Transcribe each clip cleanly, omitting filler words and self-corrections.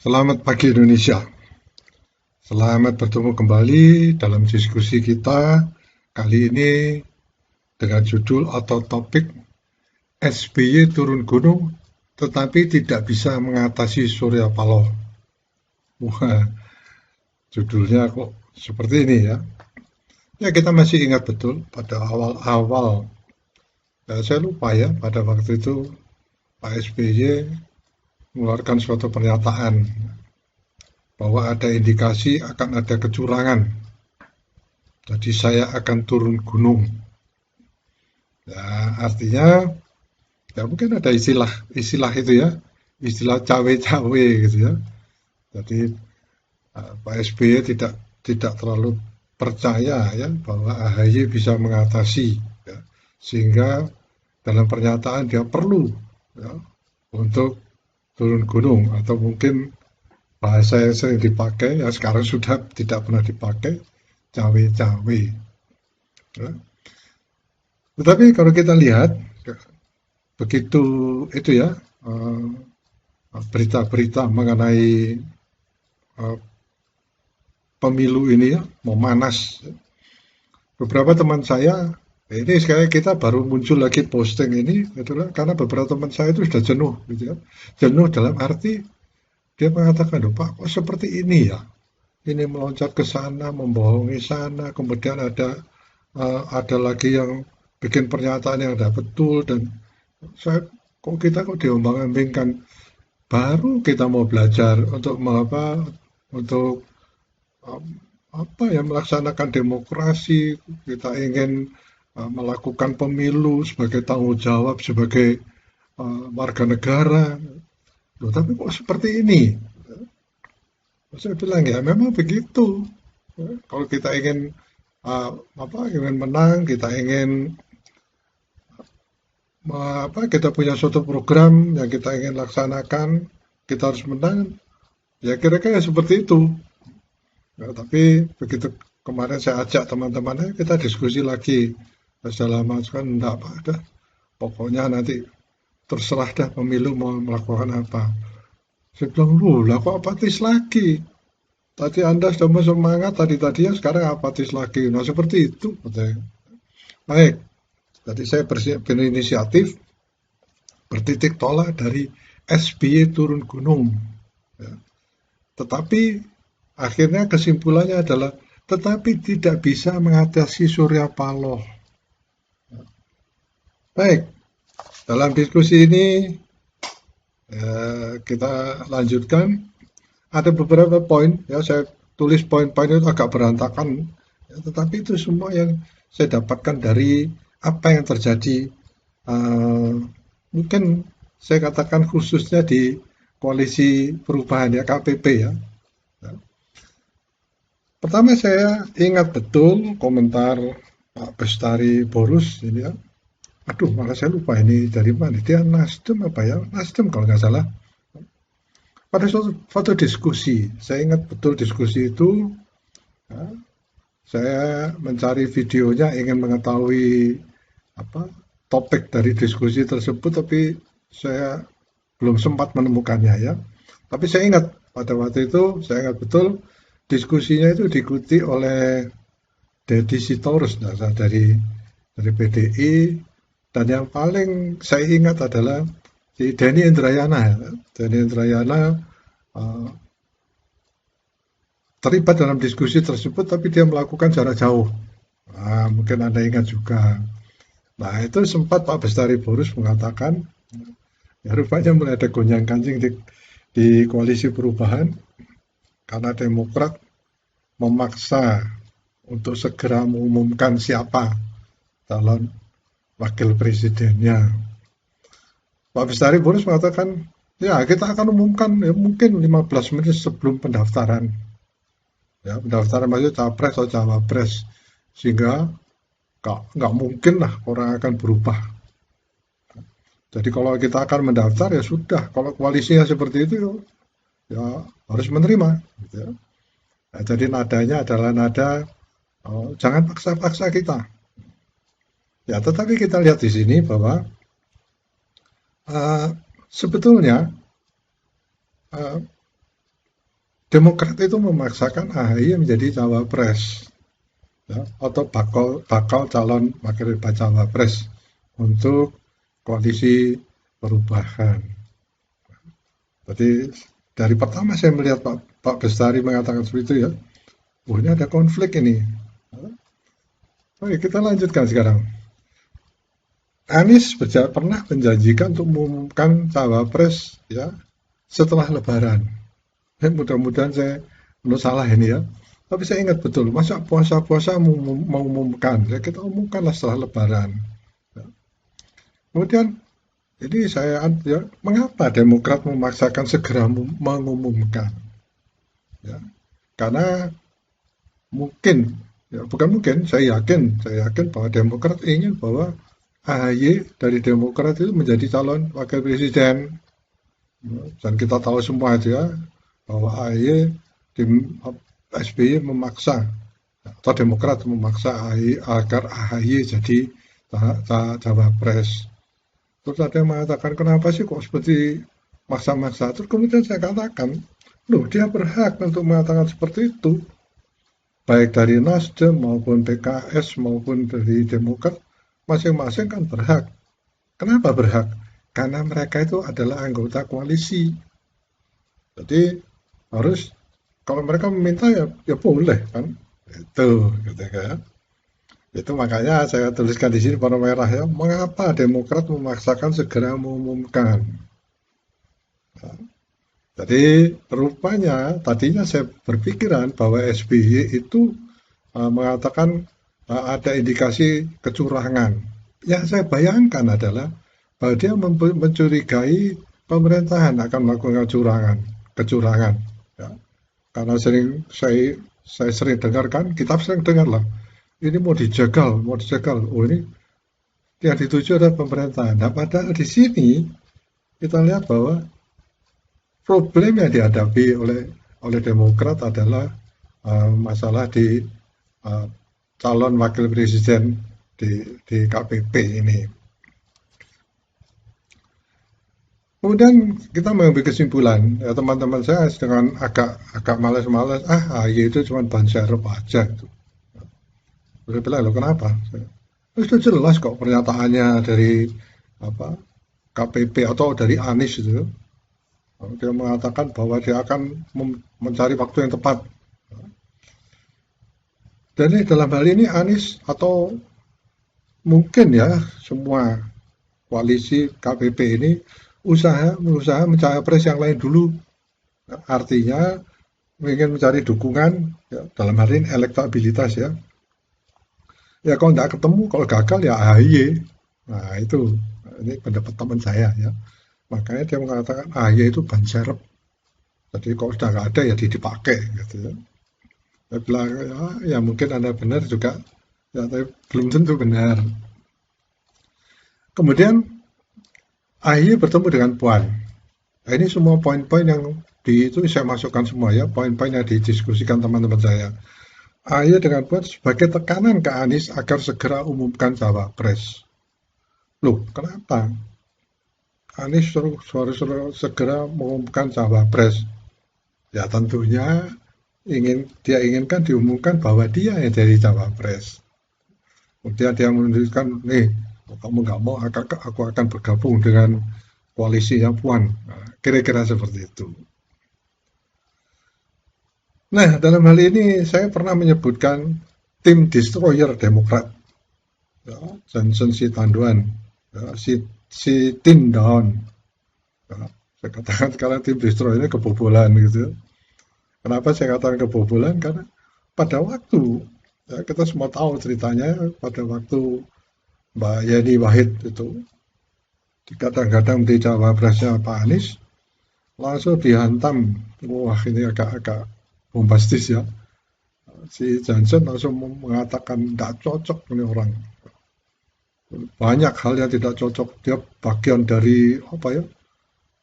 Selamat pagi Indonesia. Selamat bertemu kembali dalam diskusi kita kali ini dengan judul atau topik SBY turun gunung tetapi tidak bisa mengatasi Surya Paloh. Wah, judulnya kok seperti ini ya. Ya kita masih ingat betul pada awal-awal, ya, saya lupa ya pada waktu itu Pak SBY mengeluarkan suatu pernyataan bahwa ada indikasi akan ada kecurangan. Jadi saya akan turun gunung. Ya, artinya ya mungkin ada istilah itu ya, istilah cawe-cawe gitu ya. Jadi Pak SBY tidak terlalu percaya ya bahwa AHY bisa mengatasi ya, sehingga dalam pernyataan dia perlu ya, untuk turun gunung atau mungkin bahasa yang sering dipakai ya sekarang sudah tidak pernah dipakai cawe-cawe. Ya. Tetapi kalau kita lihat begitu itu ya berita-berita mengenai uh, pemilu ini ya memanas. Beberapa teman saya ini sekali kita baru muncul lagi posting ini itulah karena beberapa teman saya itu sudah jenuh gitu ya. Jenuh dalam arti dia mengatakan, "Loh Pak, kok seperti ini ya? Ini meloncat ke sana, membohongi sana, kemudian ada lagi yang bikin pernyataan yang tidak betul dan saya kok kita kok diombang-ambingkan. Baru kita mau belajar untuk untuk um, ya melaksanakan demokrasi, kita ingin melakukan pemilu sebagai tanggung jawab sebagai warga negara. Loh, tapi kok seperti ini? Saya bilang ya memang begitu. Ya, kalau kita ingin ingin menang, kita ingin kita punya suatu program yang kita ingin laksanakan, kita harus menang. Ya kira-kira seperti itu. Ya, tapi begitu kemarin saya ajak teman-temannya kita diskusi lagi. Sudah lama kan enggak apa dah. Pokoknya nanti terserah dah pemilu mau melakukan apa. Saya bilang, loh lah kok apatis lagi? Tadi Anda sudah semangat tadi-tadinya sekarang apatis lagi. Nah seperti itu. Katanya. Baik, tadi saya berinisiatif bertitik tolak dari SBY turun gunung. Ya. Tetapi akhirnya kesimpulannya adalah tetapi tidak bisa mengatasi Surya Paloh. Baik, dalam diskusi ini kita lanjutkan. Ada beberapa poin, ya saya tulis poin-poin itu agak berantakan, ya, tetapi itu semua yang saya dapatkan dari apa yang terjadi. Mungkin saya katakan khususnya di koalisi perubahan ya KPP ya. Pertama saya ingat betul komentar Pak Bestari Borus ini ya. Aduh, malah saya lupa ini dari mana. Dia Nasdem apa ya? Nasdem kalau nggak salah. Pada suatu diskusi, saya ingat betul diskusi itu, ya, saya mencari videonya ingin mengetahui apa topik dari diskusi tersebut, tapi saya belum sempat menemukannya ya. Tapi saya ingat pada waktu itu, saya ingat betul diskusinya itu diikuti oleh Deddy Sitorus dari PDI dan yang paling saya ingat adalah si Denny Indrayana. Ya. Denny Indrayana uh, terlibat dalam diskusi tersebut, tapi dia melakukan jarak jauh. Nah, mungkin Anda ingat juga. Nah, itu sempat Pak Bestari Borus mengatakan, ya rupanya mulai ada gonjang-ganjing di koalisi perubahan karena Demokrat memaksa untuk segera mengumumkan siapa calon wakil presidennya. Pak Bestari Borus mengatakan, ya kita akan umumkan ya, mungkin 15 menit sebelum pendaftaran. Ya, pendaftaran maksudnya capres atau cawapres. Sehingga nggak mungkin lah orang akan berubah. Jadi kalau kita akan mendaftar ya sudah. Kalau koalisinya seperti itu ya harus menerima. Gitu ya. Nah, jadi nadanya adalah nada jangan paksa-paksa kita. Ya, tetapi kita lihat di sini bahwa sebetulnya uh, Demokrat itu memaksakan AHY menjadi cawapres, ya, atau bakal calon wakil cawapres untuk koalisi perubahan. Jadi dari pertama saya melihat Pak Bestari mengatakan seperti itu ya, oh ini ada konflik ini. Oke, kita lanjutkan sekarang. Anies pernah menjanjikan untuk mengumumkan cawapres ya setelah Lebaran. Mudah-mudahan saya menurut salah ini ya. Tapi saya ingat betul, masa puasa-puasa mengumumkan, ya kita umumkanlah setelah Lebaran. Ya. Kemudian jadi saya ya, mengapa Demokrat memaksakan segera mengumumkan? Ya, karena mungkin, ya bukan mungkin, saya yakin bahwa Demokrat ingin bahwa AHY dari Demokrat itu menjadi calon wakil presiden. Dan kita tahu semua itu ya, bahwa AHY SBY memaksa atau Demokrat memaksa AHY agar AHY jadi cawapres. Terus ada yang mengatakan kenapa sih kok seperti maksa-maksa. Terus kemudian saya katakan, loh dia berhak untuk mengatakan seperti itu. Baik dari Nasdem maupun PKS maupun dari Demokrat, masing-masing kan berhak. Kenapa berhak? Karena mereka itu adalah anggota koalisi. Jadi harus kalau mereka meminta ya boleh kan. Itu gitu kan. Itu makanya saya tuliskan di sini warna merah ya, mengapa Demokrat memaksakan segera mengumumkan. Nah, jadi rupanya tadinya saya berpikiran bahwa SBY itu mengatakan ada indikasi kecurangan. Yang saya bayangkan adalah bahwa dia mencurigai pemerintahan akan melakukan kecurangan. Ya. Karena saya sering dengarkan, kita sering dengar lah, ini mau dijegal. Oh ini yang dituju adalah pemerintahan. Nah padahal di sini kita lihat bahwa problem yang dihadapi oleh Demokrat adalah masalah di calon wakil presiden di KPP ini. Kemudian kita mengambil kesimpulan, ya teman-teman saya dengan agak malas-malas, AHY itu cuma ban serep aja. Saya bilang, loh kenapa? Itu jelas kok pernyataannya dari KPP atau dari Anies itu. Dia mengatakan bahwa dia akan mencari waktu yang tepat. Dan dalam hal ini Anies atau mungkin ya semua koalisi KPP ini berusaha mencari pres yang lain dulu. Artinya ingin mencari dukungan ya, dalam hal ini elektabilitas ya. Ya kalau nggak ketemu, kalau gagal ya AHY. Nah itu, ini pendapat teman saya ya. Makanya dia mengatakan AHY itu ban serep. Jadi kalau sudah nggak ada ya dipakai gitu ya. Saya bilang ya mungkin Anda benar juga, ya tapi belum tentu benar. Kemudian AHY bertemu dengan Puan. Nah, ini semua poin-poin yang itu saya masukkan semua ya, poin-poin yang didiskusikan teman-teman saya. AHY dengan Puan sebagai tekanan ke Anies agar segera umumkan cawapres. Loh, kenapa? Anies harus segera mengumumkan cawapres. Ya tentunya dia inginkan diumumkan bahwa dia yang jadi cawapres. Kemudian dia menunjukkan, nih, kamu nggak mau, aku akan bergabung dengan koalisinya Puan. Nah, kira-kira seperti itu. Nah, dalam hal ini saya pernah menyebutkan tim destroyer Demokrat, ya, Johnson Sitanduan, ya, si Tin down. Ya, saya katakan sekarang tim destroyernya kebobolan gitu. Kenapa saya katakan kebobolan? Karena pada waktu ya, kita semua tahu ceritanya pada waktu Mbak Yeni Wahid itu kadang-kadang menjadi cawapresnya Pak Anies, langsung dihantam. Wah ini agak bombastis ya. Si Johnson langsung mengatakan tidak cocok ini orang. Banyak hal yang tidak cocok. Dia bagian dari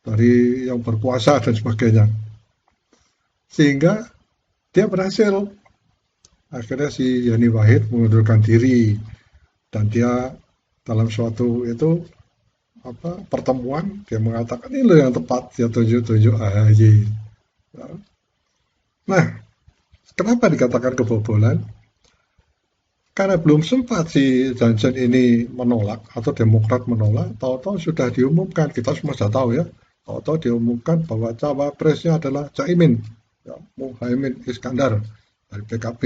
dari yang berkuasa dan sebagainya. Sehingga dia berhasil. Akhirnya si Yeni Wahid mengundurkan diri dan dia dalam suatu itu pertemuan dia mengatakan ini loh yang tepat, dia tunjuk AHY. Ya. Nah, kenapa dikatakan kebobolan? Karena belum sempat si Johnson ini menolak atau Demokrat menolak, tahu-tahu sudah diumumkan, kita semua sudah tahu ya, tahu-tahu diumumkan bahwa cawapresnya adalah Caimin, ya, Muhaimin Iskandar dari PKB.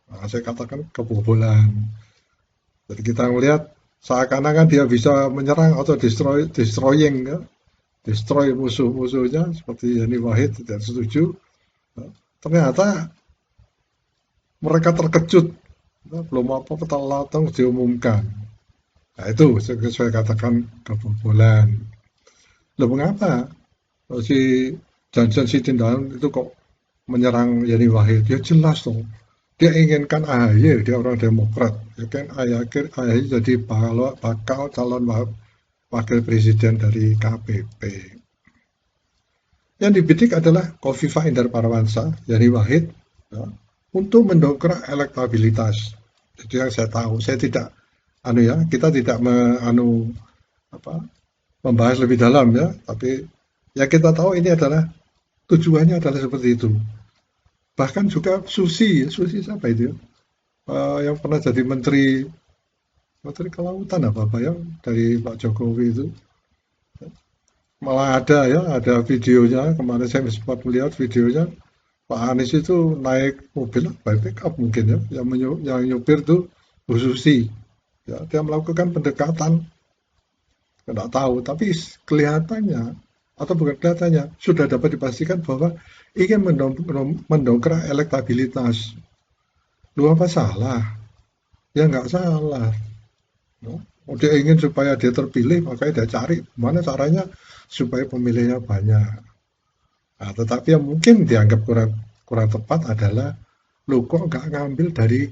Nah, saya katakan kebobolan. Jadi kita melihat seakan-akan dia bisa menyerang atau destroying, ya, destroy musuh-musuhnya seperti Yani Wahid tidak setuju. Ya, ternyata mereka terkejut. Nah, belum apa-apa langsung diumumkan. Nah itu saya katakan kebobolan. Loh mengapa? Oh, si Johnson Sitindaun itu kok menyerang Yani Wahid? Ya jelas dong. Dia inginkan AHY, dia orang Demokrat. Ya kan AHY jadi bakal calon wakil presiden dari KPP. Yang dibidik adalah Kofifa Indar Parawansa, Yani Wahid, ya, untuk mendongkrak elektabilitas. Itu yang saya tahu. Saya tidak, kita tidak apa, membahas lebih dalam ya. Tapi yang kita tahu ini adalah tujuannya adalah seperti itu. Bahkan juga Susi siapa itu ya? Yang pernah jadi Menteri Kelautan apa yang dari Pak Jokowi itu. Malah ada videonya, kemarin saya sempat melihat videonya, Pak Anies itu naik mobil by pick up mungkin ya, yang nyupir itu Bu Susi. Ya, dia melakukan pendekatan, tidak tahu, tapi kelihatannya, atau bukan kelihatannya, sudah dapat dipastikan bahwa ingin mendongkrak elektabilitas. Lu apa salah? Ya nggak salah. No? Dia ingin supaya dia terpilih, makanya dia cari mana caranya supaya pemilihnya banyak. Nah, tetapi yang mungkin dianggap kurang kurang tepat adalah lu kok nggak ngambil dari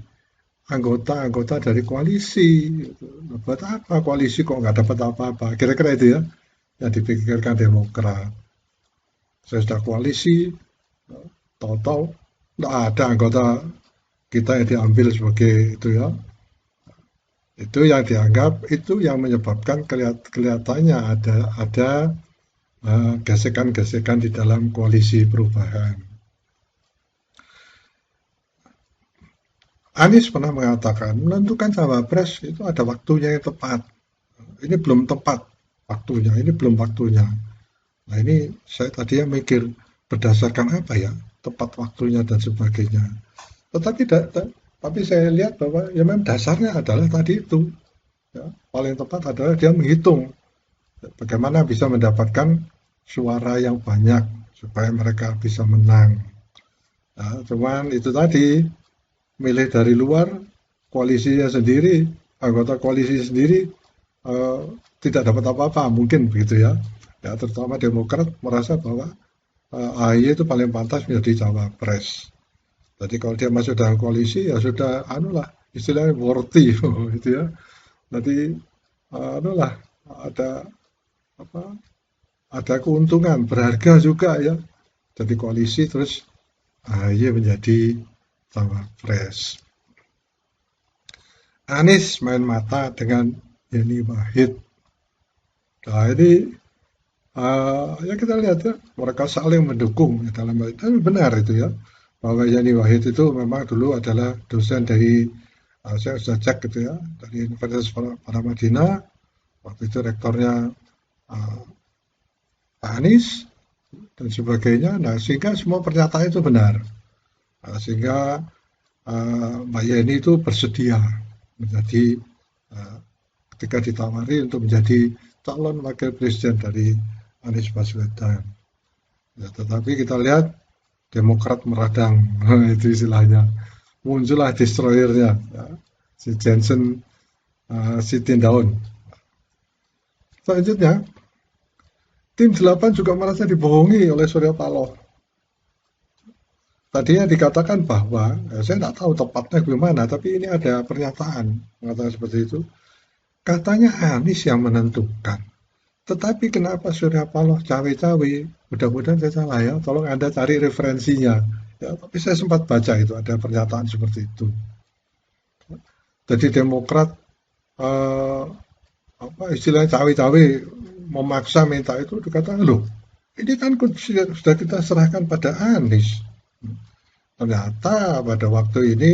anggota-anggota dari koalisi. Buat apa koalisi kok nggak dapat apa-apa? Kira-kira itu ya yang dipikirkan Demokrat. Saya sudah koalisi, tahu-tahu nggak ada anggota kita yang diambil sebagai itu ya. Itu yang dianggap, itu yang menyebabkan kelihatannya ada gesekan-gesekan di dalam koalisi perubahan. Anies pernah mengatakan menentukan cawapres itu ada waktunya yang tepat. Ini belum tepat waktunya, ini belum waktunya. Nah ini saya tadinya mikir berdasarkan apa ya tepat waktunya dan sebagainya. Tapi saya lihat bahwa ya memang dasarnya adalah tadi itu. Ya, paling tepat adalah dia menghitung bagaimana bisa mendapatkan suara yang banyak supaya mereka bisa menang. Nah, cuman itu tadi milih dari luar, koalisinya sendiri, anggota koalisi sendiri eh, tidak dapat apa-apa, mungkin begitu ya. Ya terutama Demokrat merasa bahwa AHY itu paling pantas menjadi cawapres. Jadi kalau dia masuk dalam koalisi ya sudah anulah istilahnya worthy gitu ya. Nanti anulah ada apa ada keuntungan berharga juga ya. Jadi koalisi terus AHY menjadi cawapres. Anies main mata dengan Yani Wahid. Nah ini ya kita lihat ya mereka saling mendukung ya, dalam hal itu benar itu ya bahwa Yani Wahid itu memang dulu adalah dosen dari saya sudah cek gitu ya dari Universitas Paramadina waktu itu rektornya uh, Pak Anies dan sebagainya. Nah sehingga semua pernyataan itu benar. Nah, sehingga Mbak Yeni itu bersedia menjadi uh, ketika ditawari untuk menjadi calon wakil presiden dari Anies Baswedan. Ya, tetapi kita lihat Demokrat meradang, itu istilahnya. Muncullah destroyernya, ya, si Johnson Sitindaun. Selanjutnya, tim 8 juga merasa dibohongi oleh Surya Paloh. Tadinya dikatakan bahwa, saya tidak tahu tepatnya bagaimana, tapi ini ada pernyataan mengatakan seperti itu. Katanya Anies yang menentukan. Tetapi kenapa Surya Paloh cawe-cawe? Mudah-mudahan saya salah ya, tolong Anda cari referensinya. Ya, tapi saya sempat baca itu, ada pernyataan seperti itu. Jadi Demokrat istilahnya cawe-cawe memaksa minta itu dikatakan loh ini kan sudah kita serahkan pada Anies Ternyata pada waktu ini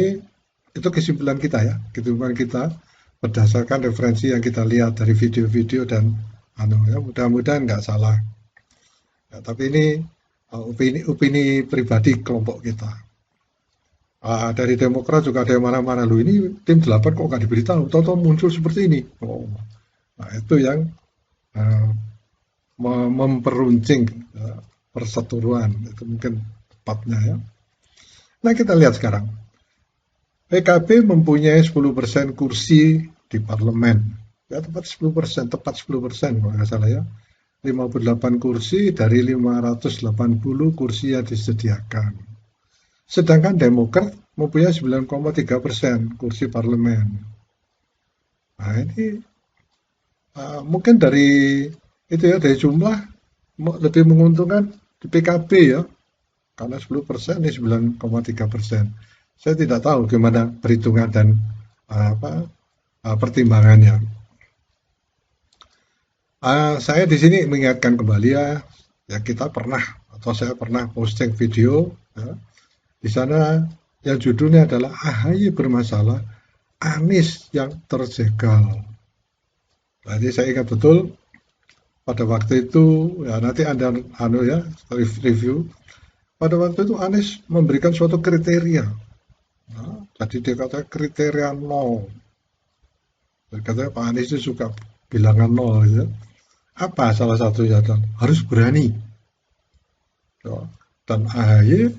itu kesimpulan kita ya, kesimpulan kita berdasarkan referensi yang kita lihat dari video-video dan ya, mudah-mudahan nggak salah. Ya, tapi ini opini pribadi kelompok kita. Dari Demokrat juga ada yang marah-marah, loh ini tim 8 kok nggak diberitahu, tahu-tahu muncul seperti ini. Nah itu yang uh, memperuncing perseteruan, itu mungkin tepatnya ya. Nah kita lihat sekarang, PKB mempunyai 10% kursi di parlemen, ya tepat 10%, tepat 10% kalau nggak salah ya. 58 kursi dari 580 kursi yang disediakan. Sedangkan Demokrat mempunyai 9,3% kursi parlemen. Nah ini mungkin dari itu ya, dari jumlah lebih menguntungkan di PKB ya, karena 10% ini 9,3%. Saya tidak tahu gimana perhitungan dan pertimbangannya. Saya di sini mengingatkan kembali ya kita pernah atau saya pernah posting video ya, di sana yang judulnya adalah AHY bermasalah, Anies yang terjegal. Jadi saya ingat betul pada waktu itu ya, nanti Anda ya review. Pada waktu itu Anies memberikan suatu kriteria. Nah, jadi dia kata kriteria 0. Dia katanya Pak Anies itu suka bilangan 0 ya. Apa salah satunya? Harus berani. Ya. Dan AHY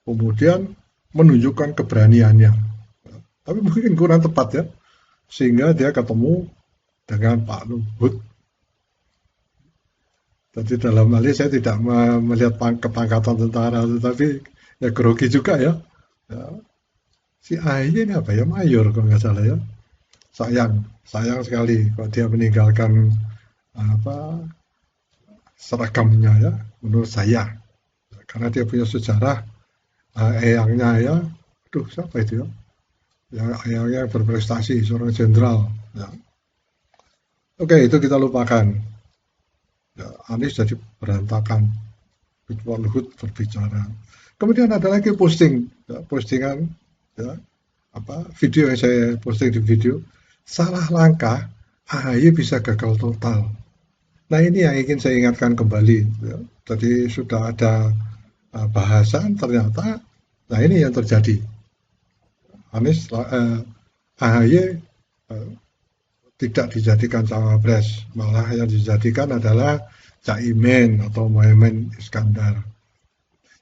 kemudian menunjukkan keberaniannya. Tapi mungkin kurang tepat ya, sehingga dia ketemu dengan Pak Luhut. Jadi dalam hal ini saya tidak melihat kepangkatan tentara, tetapi ya grogi juga ya. Si AHY ini apa ya, mayor kalau nggak salah ya. Sayang sekali kalau dia meninggalkan seragamnya ya, menurut saya. Karena dia punya sejarah eyangnya ya, siapa itu ya? Yang eyangnya berprestasi, seorang jenderal. Ya. Oke, itu kita lupakan. Ya, Anies jadi berantakan. Pak Luhut berbicara. Kemudian ada lagi postingan, ya, video yang saya posting di video. Salah langkah, AHY bisa gagal total. Nah ini yang ingin saya ingatkan kembali. Ya. Jadi sudah ada bahasan, ternyata nah ini yang terjadi. AHY tidak dijadikan cawapres, malah yang dijadikan adalah Caimin atau Mohaimin Iskandar.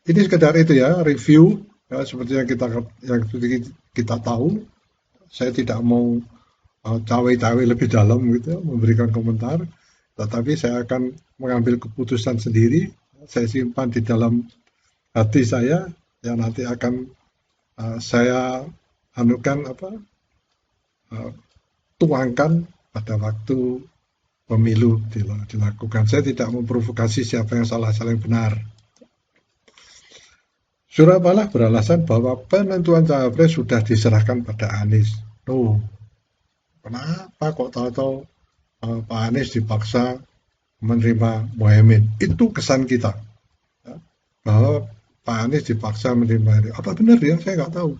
Ini sekedar itu ya, review ya, seperti yang kita tahu. Saya tidak mau cawe-cawe lebih dalam gitu ya, memberikan komentar, tetapi saya akan mengambil keputusan sendiri. Saya simpan di dalam hati saya yang nanti akan saya tuangkan pada waktu pemilu dilakukan. Saya tidak memprovokasi siapa yang salah, siapa yang benar. Surya Paloh beralasan bahwa penentuan cawapres sudah diserahkan pada Anies. Kenapa kok tahu-tahu Pak Anies dipaksa menerima Mohaimin? Itu kesan kita ya, bahwa Pak Anies dipaksa menerima ini. Apa benar ya? Saya nggak tahu.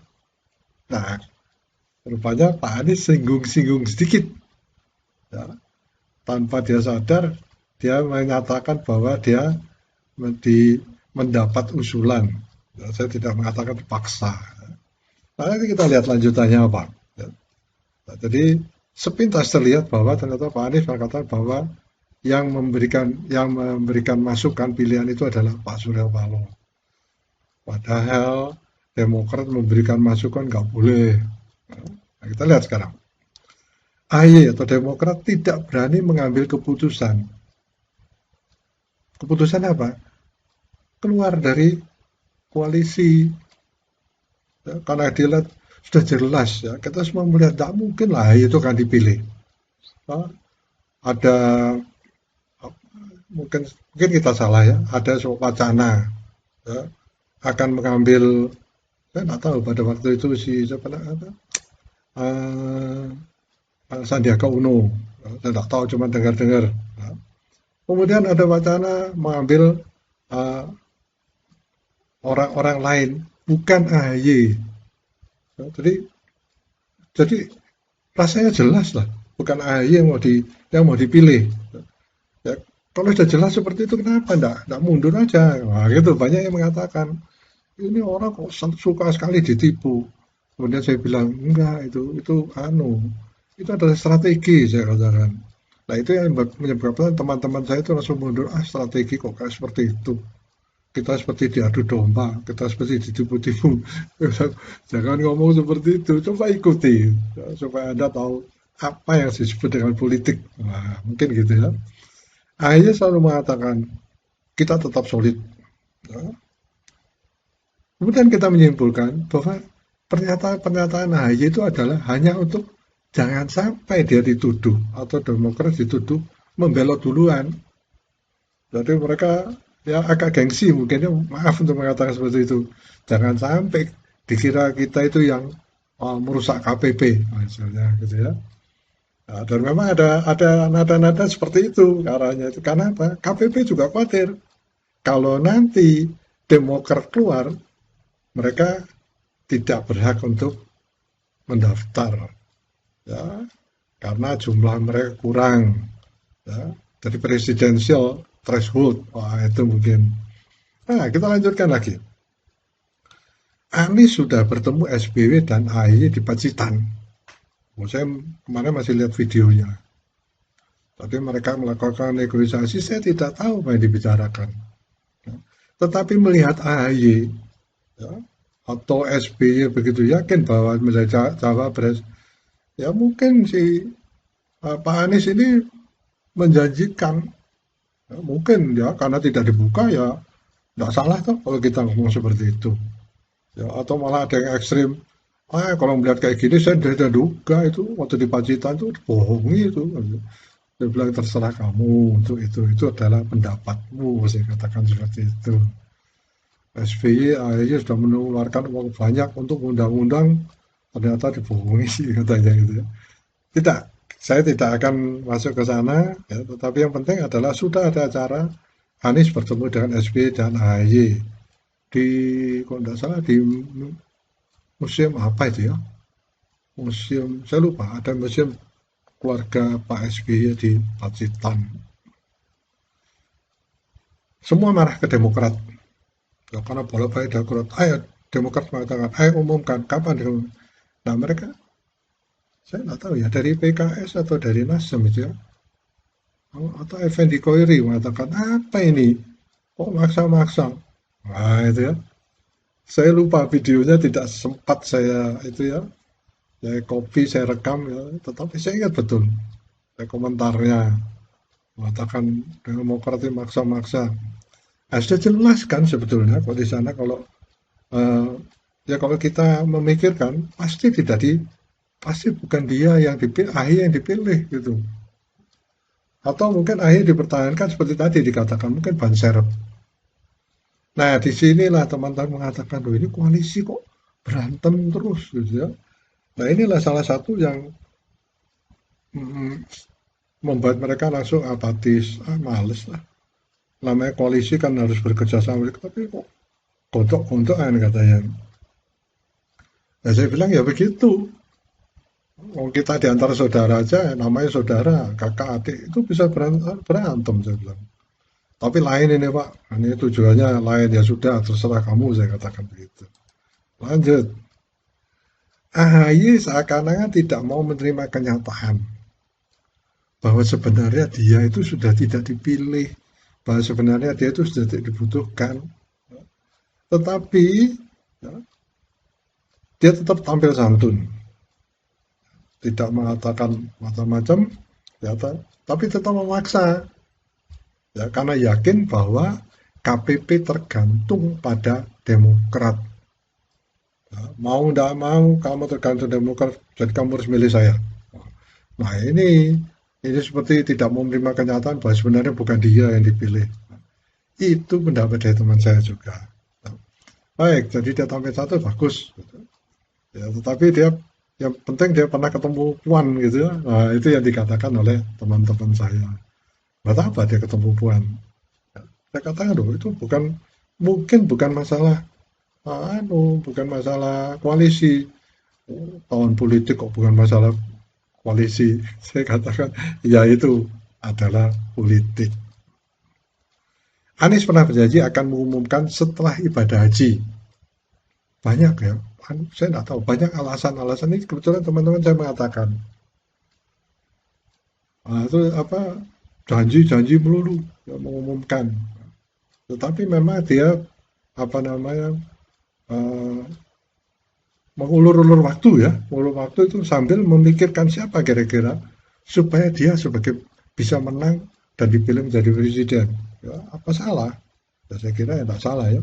Nah, rupanya Pak Anies singgung-singgung sedikit. Ya, tanpa dia sadar, dia menyatakan bahwa dia mendapat usulan. Ya, saya tidak mengatakan dipaksa. Nah, nanti kita lihat lanjutannya apa. Ya. Nah, jadi sepintas terlihat bahwa ternyata Pak Anies mengatakan bahwa yang memberikan masukan pilihan itu adalah Pak Surya Paloh. Padahal Demokrat memberikan masukan nggak boleh. Nah, kita lihat sekarang. AHY atau Demokrat tidak berani mengambil keputusan. Keputusan apa? Keluar dari koalisi. Ya, karena dilihat sudah jelas ya, kita semua melihat tidak mungkin lah AHY itu akan dipilih. Nah, ada mungkin kita salah ya, ada wacana ya, akan mengambil, saya nggak tahu pada waktu itu Sandiaga Uno, saya nggak tahu, cuma dengar-dengar. Kemudian ada wacana mengambil orang-orang lain, bukan AHY. Ya, jadi rasanya jelas lah, bukan AHY yang mau dipilih. Ya, kalau sudah jelas seperti itu, kenapa enggak mundur aja? Nah, gitu banyak yang mengatakan ini orang kok suka sekali ditipu. Kemudian saya bilang enggak, itu adalah strategi, saya katakan. Nah, itu yang menyebabkan teman-teman saya itu langsung mundur, strategi kok kayak seperti itu. Kita seperti diadu domba, kita seperti ditipu-tipu. Jangan ngomong seperti itu, coba ikuti supaya Anda tahu apa yang disebut dengan politik. Nah, mungkin gitu ya. Akhirnya selalu mengatakan kita tetap solid. Ya. Kemudian kita menyimpulkan bahwa pernyataan-pernyataan AHY itu adalah hanya untuk jangan sampai dia dituduh atau Demokrat dituduh membelot duluan. Jadi mereka ya agak gengsi mungkin ya, maaf untuk mengatakan seperti itu. Jangan sampai dikira kita itu yang merusak KPP misalnya gitu ya. Nah, dan memang ada nada-nada seperti itu arahnya itu. Karena apa? KPP juga khawatir kalau nanti Demokrat keluar, mereka tidak berhak untuk mendaftar, ya, karena jumlah mereka kurang, ya, dari presidensial threshold. Wah, itu mungkin. Nah, kita lanjutkan lagi. Anies sudah bertemu SBY dan AHY di Pacitan. Saya kemarin masih lihat videonya. Tapi mereka melakukan negosiasi, saya tidak tahu apa yang dibicarakan. Ya. Tetapi melihat AHY, ya, atau SBY begitu yakin bahwa menjadi cawapres, ya mungkin si Pak Anies ini menjanjikan, ya, mungkin ya karena tidak dibuka ya nggak salah toh kalau kita ngomong seperti itu. Ya, atau malah ada yang ekstrim, kalau melihat kayak gini saya tidak duga itu waktu di Pacitan itu bohongi itu. Dia bilang terserah kamu untuk itu adalah pendapatmu, saya katakan seperti itu. SBY akhirnya sudah mengeluarkan uang banyak untuk undang-undang, ternyata dibohongi katanya gitu ya. Tidak, saya tidak akan masuk ke sana, ya, tetapi yang penting adalah sudah ada acara Anies bertemu dengan SBY dan AHY di, kalau tidak salah di museum apa itu ya, museum, saya lupa, ada museum keluarga Pak SBY di Pacitan. Semua marah ke Demokrat, ya, karena bolak-balik Demokrat, ayo Demokrat mengatakan, ayo umumkan, kapan diumumkan. Nah mereka, saya nggak tahu ya, dari PKS atau dari Nasdem itu ya, atau Effendi Koiri mengatakan, apa ini, kok maksa-maksa. Nah itu ya, saya lupa videonya, tidak sempat saya itu ya, saya copy, saya rekam ya, tetapi saya ingat betul komentarnya mengatakan Demokrat itu maksa-maksa. Nah, sudah jelas kan sebetulnya kalau di sana kalau ya kalau kita memikirkan pasti bukan dia yang dipilih, AHY yang dipilih gitu. Atau mungkin AHY dipertahankan seperti tadi dikatakan mungkin ban serep. Nah disinilah teman-teman mengatakan, loh ini koalisi kok berantem terus gitu ya. Nah inilah salah satu yang membuat mereka langsung apatis, males lah. Namanya koalisi kan harus bekerja sama, tapi kok gontok-gontokan katanya. Nah saya bilang ya begitu. Oh, kita di antara saudara aja, namanya saudara, kakak adik itu bisa berantem saya bilang. Tapi lain ini Pak, ini tujuannya lain, ya sudah terserah kamu, saya katakan begitu. Lanjut, AHY seakan-akan tidak mau menerima kenyataan bahwa sebenarnya dia itu sudah tidak dipilih, bahwa sebenarnya dia itu sudah tidak dibutuhkan. Tetapi ya, dia tetap tampil santun, tidak mengatakan macam-macam, ya, tapi tetap memaksa, ya, karena yakin bahwa KPP tergantung pada Demokrat. Ya, mau tidak mau kamu tergantung Demokrat, jadi kamu harus milih saya. Nah ini seperti tidak mau menerima kenyataan bahwa sebenarnya bukan dia yang dipilih. Itu pendapat dari teman saya juga. Baik, jadi dia tampil satu bagus. Ya, tetapi dia yang penting dia pernah ketemu Puan gitu ya. Nah, itu yang dikatakan oleh teman-teman saya. Buat apa dia ketemu Puan? Ya, saya katakan loh, itu mungkin bukan masalah bukan masalah koalisi. Tahun politik kok bukan masalah koalisi. Saya katakan, ya itu adalah politik. Anies pernah berjanji akan mengumumkan setelah ibadah haji. Banyak ya, saya tidak tahu. Banyak alasan-alasan ini kebetulan teman-teman saya mengatakan. Itu apa janji-janji melulu ya, mengumumkan. Tetapi memang dia apa namanya uh, mengulur-ulur waktu ya, mengulur waktu itu sambil memikirkan siapa kira-kira supaya dia sebagai bisa menang dan dipilih menjadi presiden. Ya, apa salah? Ya, saya kira ya tidak salah ya.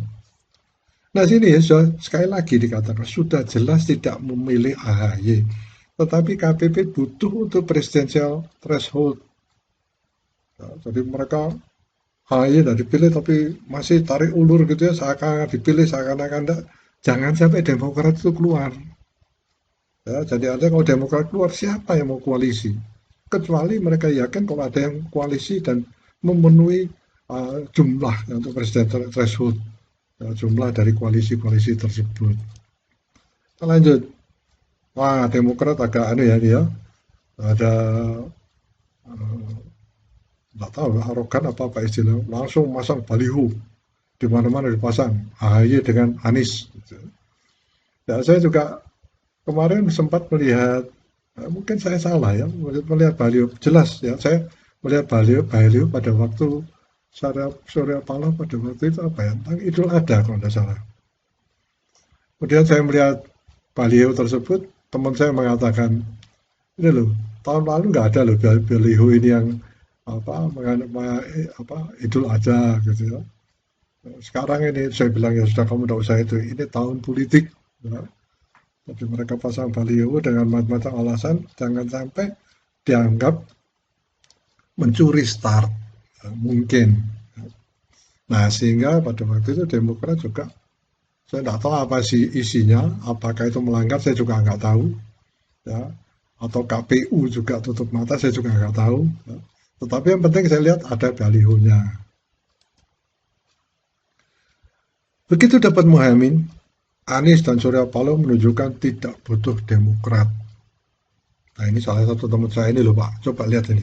Nah sini ya sekali lagi dikatakan sudah jelas tidak memilih AHY, tetapi KPP butuh untuk presidensial threshold. Ya, jadi mereka AHY tidak dipilih tapi masih tarik ulur gitu ya seakan dipilih seakan-akan tidak. Jangan sampai Demokrat itu keluar. Ya, jadi ada kalau Demokrat keluar siapa yang mau koalisi? Kecuali mereka yakin kalau ada yang koalisi dan memenuhi jumlah untuk presiden threshold, ya, jumlah dari koalisi-koalisi tersebut. Kita lanjut. Wah, Demokrat agak aneh ya dia. Ada nggak tahu arogan apa istilah. Langsung masang baliho di mana-mana dipasang AHY dengan Anies. Gitu. Ya, saya juga kemarin sempat melihat, mungkin saya salah ya, melihat baliho jelas ya. Saya melihat baliho pada waktu Surya Paloh pada waktu itu apa ya? Tentang Idul Adha kalau tidak salah. Kemudian saya melihat baliho tersebut, teman saya mengatakan, ini loh, tahun lalu nggak ada loh baliho ini yang apa Idul Adha gitu ya. Sekarang ini saya bilang ya sudah kamu tidak usah itu, ini tahun politik. Ya. Jadi mereka pasang baliho dengan macam-macam alasan, jangan sampai dianggap mencuri start, ya, mungkin. Nah sehingga pada waktu itu Demokrat juga, saya tidak tahu apa sih isinya, apakah itu melanggar, saya juga nggak tahu. Ya. Atau KPU juga tutup mata, saya juga nggak tahu. Ya. Tetapi yang penting saya lihat ada balihonya. Begitu dapat Muhaimin, Anies dan Surya Paloh menunjukkan tidak butuh Demokrat. Nah ini salah satu teman saya ini loh Pak, coba lihat ini.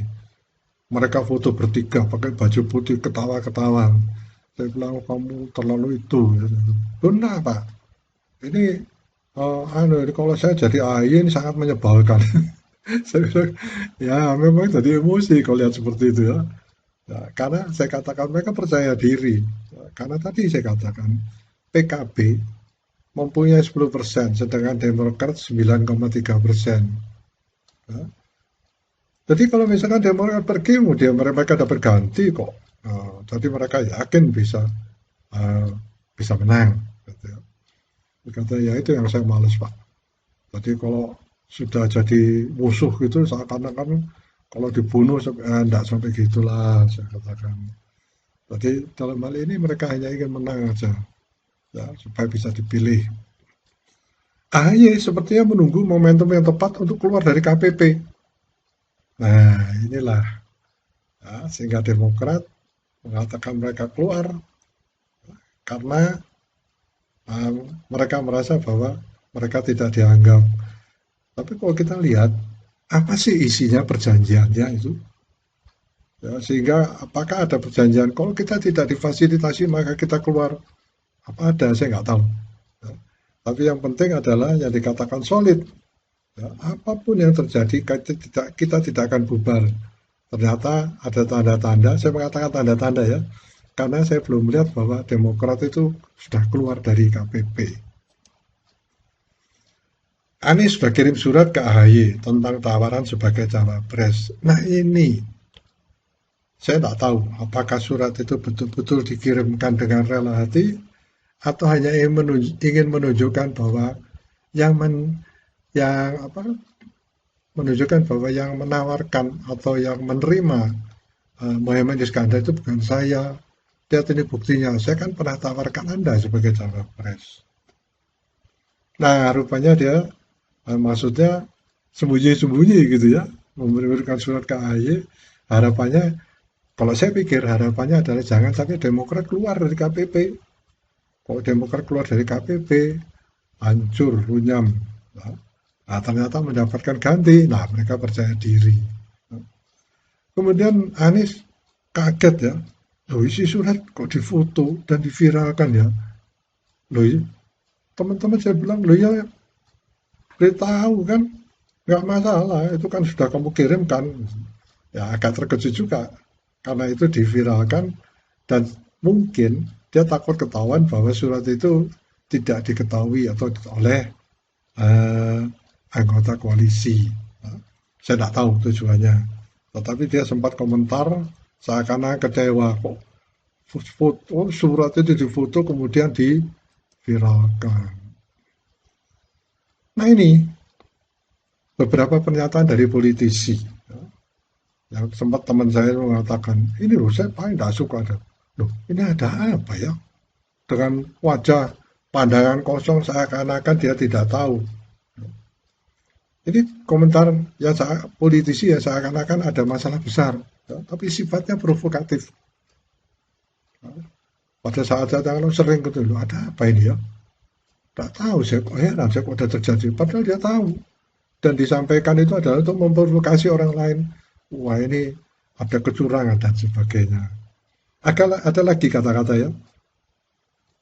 Mereka foto bertiga pakai baju putih ketawa-ketawa. Saya bilang kamu terlalu itu. Benar Pak. Ini kalau saya jadi AHY ini sangat menyebalkan. Saya bilang, ya memang jadi emosi kalau lihat seperti itu ya. Ya, karena saya katakan mereka percaya diri. Ya, karena tadi saya katakan PKB mempunyai 10%, sedangkan Demokrat 9,3%. Ya. Jadi kalau misalkan Demokrat pergi, kemudian mereka dapat ganti kok. Jadi mereka yakin bisa menang. Gitu ya. Kata ya itu yang saya males Pak. Jadi kalau sudah jadi musuh gitu, seakan-akan kalau dibunuh enggak sampai gitulah saya katakan. Jadi dalam hal ini mereka hanya ingin menang aja, ya, supaya bisa dipilih. AHY sepertinya menunggu momentum yang tepat untuk keluar dari KPP. Nah inilah ya, sehingga Demokrat mengatakan mereka keluar karena mereka merasa bahwa mereka tidak dianggap. Tapi kalau kita lihat apa sih isinya perjanjiannya itu? Ya, sehingga apakah ada perjanjian kalau kita tidak difasilitasi maka kita keluar? Apa ada? Saya nggak tahu. Ya. Tapi yang penting adalah yang dikatakan solid. Ya, apapun yang terjadi kita tidak akan bubar. Ternyata ada tanda-tanda. Saya mengatakan tanda-tanda ya, karena saya belum melihat bahwa Demokrat itu sudah keluar dari KPP. Anies sudah kirim surat ke AHY tentang tawaran sebagai cawapres. Nah ini saya tidak tahu apakah surat itu betul-betul dikirimkan dengan rela hati atau hanya ingin menunjukkan bahwa yang menunjukkan bahwa yang menawarkan atau yang menerima Muhaimin Iskandar itu bukan saya. Lihat ini buktinya, saya kan pernah tawarkan Anda sebagai cawapres. Nah rupanya dia maksudnya sembunyi-sembunyi gitu ya, memberikan surat ke AHY, harapannya, kalau saya pikir harapannya adalah jangan sampai Demokrat keluar dari KPP. kok Demokrat keluar dari KPP, hancur, runyam. Nah, ternyata mendapatkan ganti, nah mereka percaya diri. Kemudian Anies kaget ya, loh isi surat kok difoto dan diviralkan ya. Loh teman-teman saya bilang, loh ya beritahu kan, nggak masalah, itu kan sudah kamu kirimkan. Ya agak terkejut juga, karena itu diviralkan dan mungkin dia takut ketahuan bahwa surat itu tidak diketahui atau oleh eh, anggota koalisi. Nah, saya tidak tahu tujuannya, tetapi dia sempat komentar seakan-akan kecewa kok foto surat itu difoto kemudian diviralkan. Nah ini beberapa pernyataan dari politisi yang sempat teman saya mengatakan, ini loh saya paling tidak suka ada. Loh ini ada apa ya? Dengan wajah pandangan kosong seakan-akan dia tidak tahu. Ini komentar yang politisi ya seakan-akan ada masalah besar, ya, tapi sifatnya provokatif. Pada saat-saat yang sering gitu loh, ada apa ini ya? Tak tahu saya kok heran, saya kok ada terjadi. Padahal dia tahu. Dan disampaikan itu adalah untuk memprovokasi orang lain. Wah ini ada kecurangan dan sebagainya. Ada lagi kata-kata ya.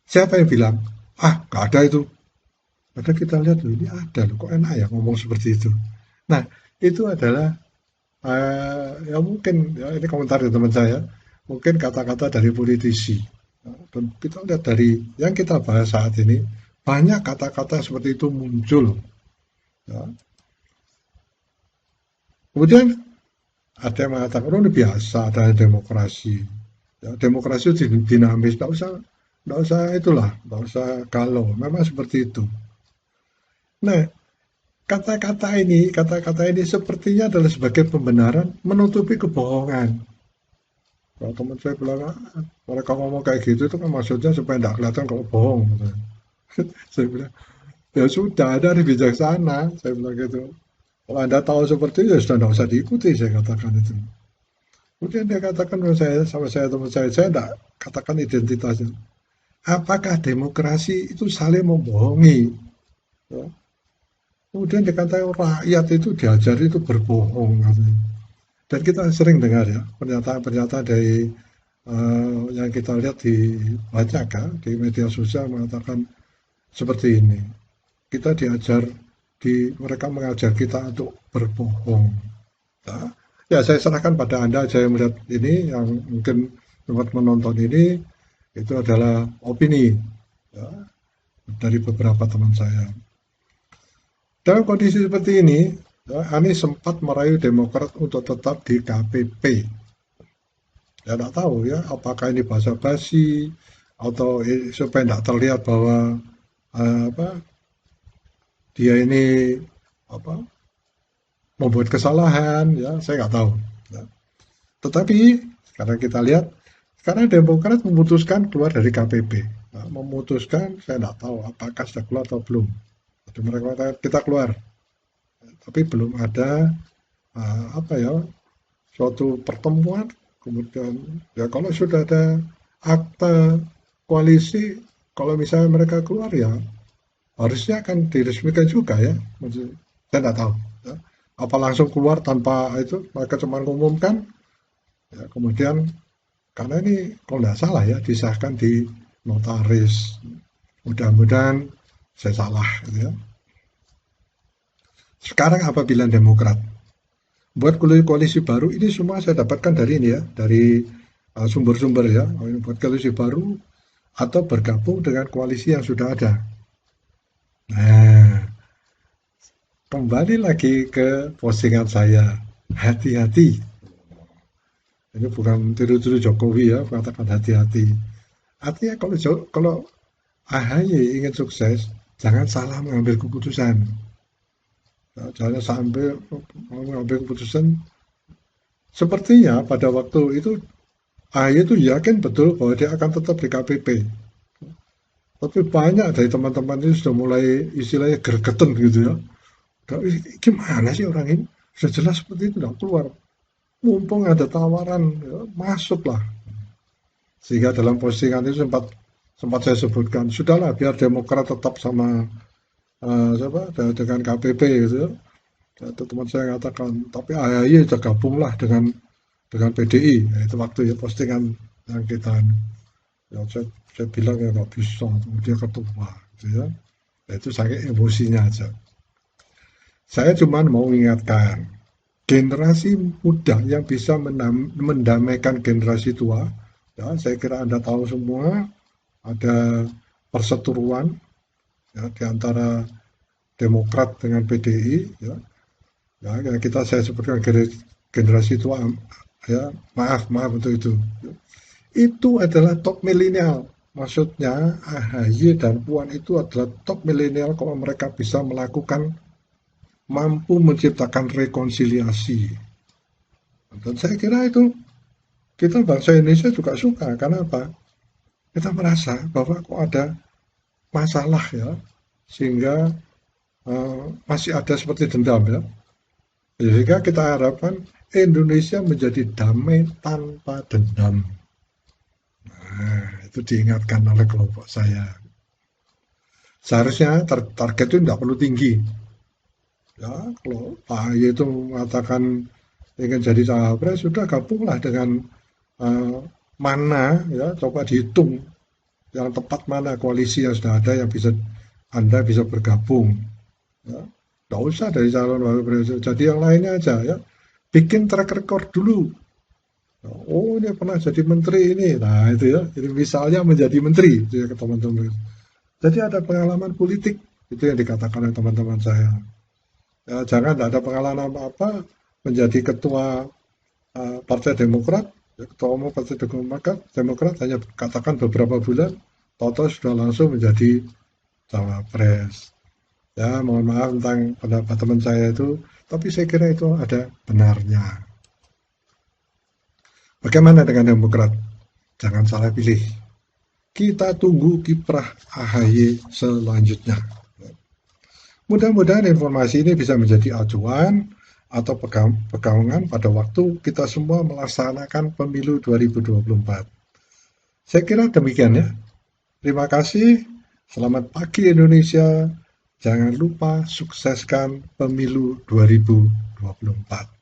Siapa yang bilang? Ah, nggak ada itu. Padahal kita lihat ini ada loh, kok enak ya ngomong seperti itu. Nah, itu adalah ya mungkin ya ini komentar dari teman saya, mungkin kata-kata dari politisi. Dan kita lihat dari yang kita bahas saat ini, banyak kata-kata seperti itu muncul. Ya. Kemudian ada yang mengatakan, oh ini biasa, ada demokrasi. Ya, demokrasi itu dinamis, nggak usah itulah, nggak usah galau. Memang seperti itu. Nah, kata-kata ini sepertinya adalah sebagai pembenaran menutupi kebohongan. Kalau teman saya bilang, mereka ngomong kayak gitu itu kan maksudnya supaya tidak kelihatan kalau bohong. Saya bilang, ya sudah, Anda harus bijaksana. Saya bilang gitu. Kalau Anda tahu seperti itu, ya sudah tidak usah diikuti, saya katakan itu. Kemudian dia katakan sama saya teman saya tidak katakan identitasnya. Apakah demokrasi itu saling membohongi? Ya. Kemudian dikatakan rakyat itu diajari itu berbohong. Katanya. Dan kita sering dengar ya pernyataan-pernyataan dari yang kita lihat dibacakan di media sosial mengatakan seperti ini. Kita diajar, mereka mengajar kita untuk berbohong. Ya, saya serahkan pada Anda, saya melihat ini yang mungkin sempat menonton ini, itu adalah opini ya, dari beberapa teman saya. Dalam kondisi seperti ini, ya, Anies sempat merayu Demokrat untuk tetap di KPP. Ya, tidak tahu ya, apakah ini basa-basi atau supaya tidak terlihat bahwa dia ini membuat kesalahan, ya saya nggak tahu. Ya. Tetapi sekarang kita lihat, sekarang Demokrat memutuskan keluar dari KPP. Nah, memutuskan, saya tidak tahu apakah sudah keluar atau belum. Jadi mereka katakan kita keluar, tapi belum ada suatu pertemuan. Kemudian ya kalau sudah ada akta koalisi, kalau misalnya mereka keluar ya harusnya akan diresmikan juga ya. Maksudnya, saya tidak tahu. Ya. Apa langsung keluar tanpa itu mereka cuma mengumumkan. Ya, kemudian karena ini kalau tidak salah ya disahkan di notaris. Mudah-mudahan saya salah. Gitu ya. Sekarang apabila Demokrat buat koalisi baru, ini semua saya dapatkan dari ini ya, dari sumber-sumber ya, buat koalisi baru atau bergabung dengan koalisi yang sudah ada. Nah, kembali lagi ke postingan saya, hati-hati. Ini bukan tiru-tiru Jokowi ya, mengatakan hati-hati. Artinya kalau AHY ingin sukses, jangan salah mengambil keputusan. Jangan sampai mengambil keputusan. Sepertinya pada waktu itu AHY itu yakin betul bahwa dia akan tetap di KPP. Tapi banyak dari teman-teman ini sudah mulai istilahnya gergeten gitu ya. Gimana sih orang ini? Sudah jelas seperti itu, tidak keluar. Mumpung ada tawaran, ya, masuklah. Sehingga dalam postingan itu sempat sempat saya sebutkan, sudahlah biar Demokrat tetap sama dengan KPP gitu. Itu teman saya katakan, tapi AHY gabunglah dengan PDI. Nah, itu waktu ya postingan yang kita, ya saya bilang ya nggak bisa, dia ketua, gitu ya. Nah, itu saya emosinya aja. Saya cuma mau mengingatkan, generasi muda yang bisa mendamaikan generasi tua, ya, saya kira Anda tahu semua, ada perseteruan ya, di antara Demokrat dengan PDI, ya. Ya, kita saya sebutkan generasi tua, ya, maaf untuk itu. Itu adalah top milenial. Maksudnya AHY dan Puan itu adalah top milenial kalau mereka bisa mampu menciptakan rekonsiliasi. Dan saya kira itu kita bangsa Indonesia juga suka. Karena apa? Kita merasa bahwa kok ada masalah ya, sehingga masih ada seperti dendam ya. Sehingga kita harapkan Indonesia menjadi damai tanpa dendam. Nah, itu diingatkan oleh kelompok saya. Seharusnya target itu tidak perlu tinggi. Ya, kalau Pak AHY itu mengatakan ingin jadi cawapres, sudah gabunglah dengan mana, ya, coba dihitung yang tepat mana koalisi yang sudah ada yang bisa Anda bisa bergabung. Ya, nggak usah dari calon wakil presiden, jadi yang lainnya aja ya. Bikin track record dulu. Oh, ini pernah jadi menteri ini. Nah, itu ya. Jadi misalnya menjadi menteri itu ya ke teman-teman. Jadi ada pengalaman politik, itu yang dikatakan oleh teman-teman saya. Ya, jangan tidak ada pengalaman apa-apa menjadi ketua Partai Demokrat, ya, ketua umum Partai Demokrat hanya katakan beberapa bulan, tahu-tahu sudah langsung menjadi cawapres. Ya, mohon maaf tentang pendapat teman saya itu, tapi saya kira itu ada benarnya. Bagaimana dengan Demokrat? Jangan salah pilih. Kita tunggu kiprah AHY selanjutnya. Mudah-mudahan informasi ini bisa menjadi acuan atau pegangan pada waktu kita semua melaksanakan pemilu 2024. Saya kira demikian ya. Terima kasih. Selamat pagi Indonesia. Jangan lupa sukseskan pemilu 2024.